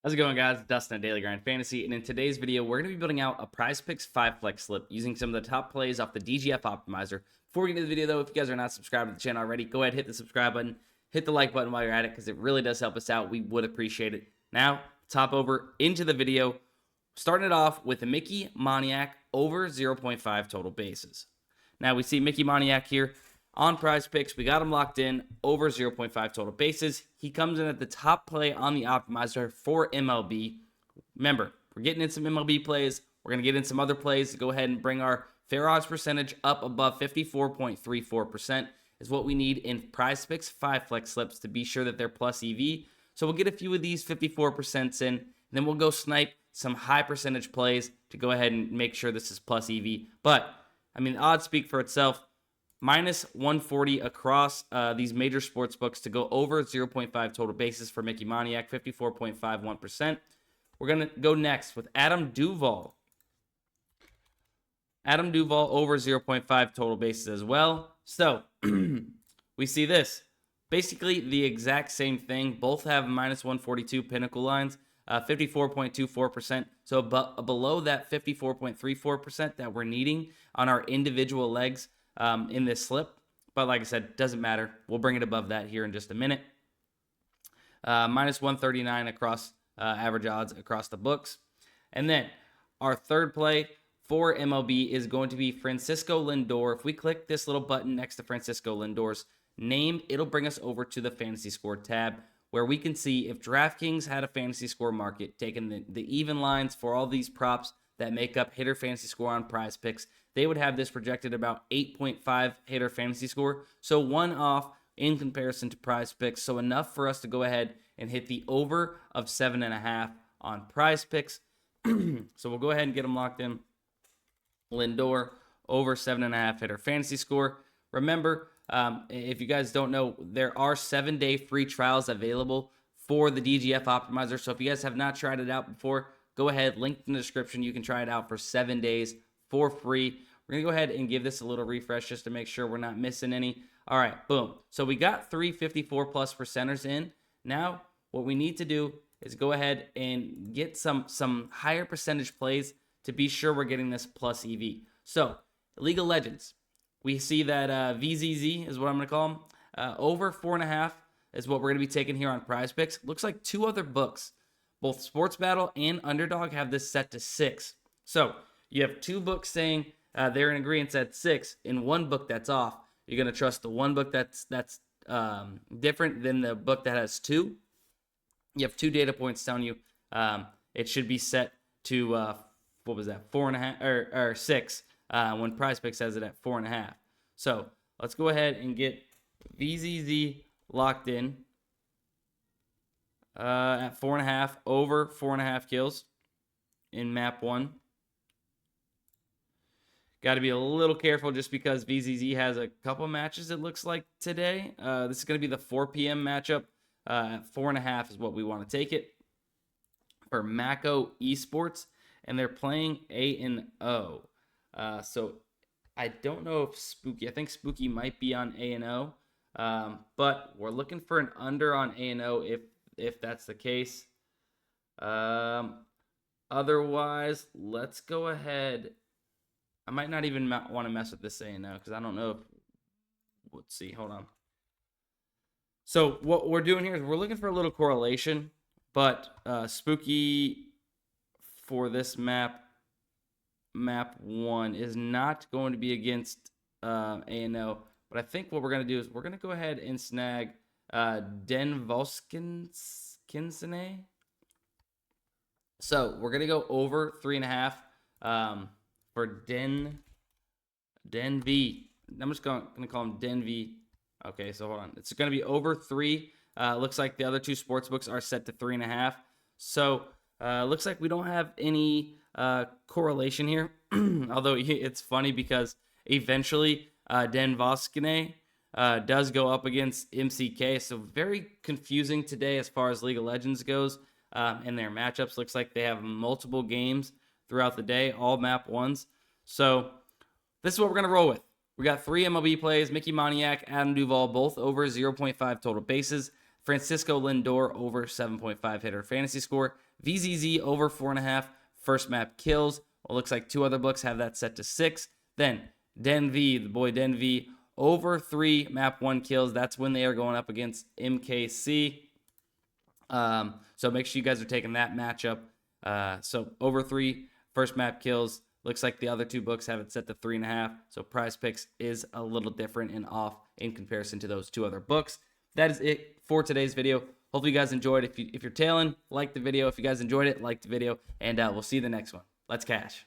How's it going, guys? It's Dustin at Daily Grind Fantasy, and in today's video, we're going to be building out a PrizePicks 5 flex slip using some of the top plays off the DGF Optimizer. Before we get into the video, though, if you guys are not subscribed to the channel already, go ahead, hit the subscribe button, hit the like button while you're at it, because it really does help us out. We would appreciate it. Now, top over into the video, starting it off with a Mickey Moniak over 0.5 total bases. Now, we see Mickey Moniak here on PrizePicks. We got him locked in over 0.5 total bases. He comes in at the top play on the optimizer for MLB. Remember, we're getting in some MLB plays. We're going to get in some other plays to go ahead and bring our fair odds percentage up above 54.34% is what we need in PrizePicks 5 flex slips to be sure that they're plus EV. So we'll get a few of these 54% in, and then we'll go snipe some high percentage plays to go ahead and make sure this is plus EV. But, I mean, the odds speak for itself. Minus 140 across these major sports books to go over 0.5 total bases for Mickey Moniak, 54.51%. We're going to go next with Adam Duvall. Adam Duvall over 0.5 total bases as well. So, we see this. Basically, the exact same thing. Both have minus 142 pinnacle lines, 54.24%. So, below that 54.34% that we're needing on our individual legs in this slip. But like I said, doesn't matter. We'll bring it above that here in just a minute. Minus 139 across average odds across the books. And then our third play for MLB is going to be Francisco Lindor. If we click this little button next to Francisco Lindor's name, it'll bring us over to the fantasy score tab where we can see if DraftKings had a fantasy score market, taking the even lines for all these props that make up hitter fantasy score on PrizePicks, they would have this projected about 8.5 hitter fantasy score. So one off in comparison to PrizePicks. So enough for us to go ahead and hit the over of 7.5 on PrizePicks. So we'll go ahead and get them locked in. Lindor over 7.5 hitter fantasy score. Remember, if you guys don't know, there are 7-day free trials available for the DGF Optimizer. So if you guys have not tried it out before, go ahead, link in the description. You can try it out for 7 days for free. We're going to go ahead and give this a little refresh just to make sure we're not missing any. All right, boom. So we got 354 plus percenters in. Now, what we need to do is go ahead and get some higher percentage plays to be sure we're getting this plus EV. So, League of Legends. We see that VZZ is what I'm going to call them. Over 4.5 is what we're going to be taking here on PrizePicks. Looks like two other books, both Sports Battle and Underdog, have this set to 6. So, you have two books saying they're in agreement at 6, and one book that's off. You're going to trust the one book that's different than the book that has 2. You have 2 data points telling you it should be set to, 4.5 or 6 when PrizePicks has it at 4.5. So let's go ahead and get VZZ locked in at 4.5, over 4.5 kills in map 1. Got to be a little careful just because VZZ has a couple matches, it looks like, today. This is going to be the 4 p.m. matchup. 4.5 is what we want to take it for Mako Esports, and they're playing A&O. So I don't know if Spooky, I think Spooky might be on A&O, but we're looking for an under on A&O if that's the case. Otherwise, let's go ahead. I might not even want to mess with this A&O because I don't know if, let's see, hold on. So what we're doing here is we're looking for a little correlation, but Spooky for this map 1 is not going to be against A&O, but I think what we're going to do is we're going to go ahead and snag Den Voskinsene. So we're going to go over 3.5 for Den V. I'm just going to call him Den V. Okay, so hold on. It's going to be over 3. Looks like the other two sports books are set to 3.5. So looks like we don't have any correlation here. Although it's funny because eventually Den Voskine does go up against MCK. So very confusing today as far as League of Legends goes in their matchups. Looks like they have multiple games throughout the day, all map 1s. So this is what we're going to roll with. We got 3 MLB plays, Mickey Moniak, Adam Duvall, both over 0.5 total bases. Francisco Lindor over 7.5 hitter fantasy score. VZZ over 4.5 first map kills. Well, looks like 2 other books have that set to 6. Then Denvy, the boy Denvy, over 3 map 1 kills. That's when they are going up against MKC. So make sure you guys are taking that matchup. So over 3 first map kills. Looks like the other 2 books have it set to 3.5. So PrizePicks is a little different and off in comparison to those 2 other books. That is it for today's video. Hopefully you guys enjoyed. If you're tailing, like the video. If you guys enjoyed it, like the video. And we'll see you in the next one. Let's cash.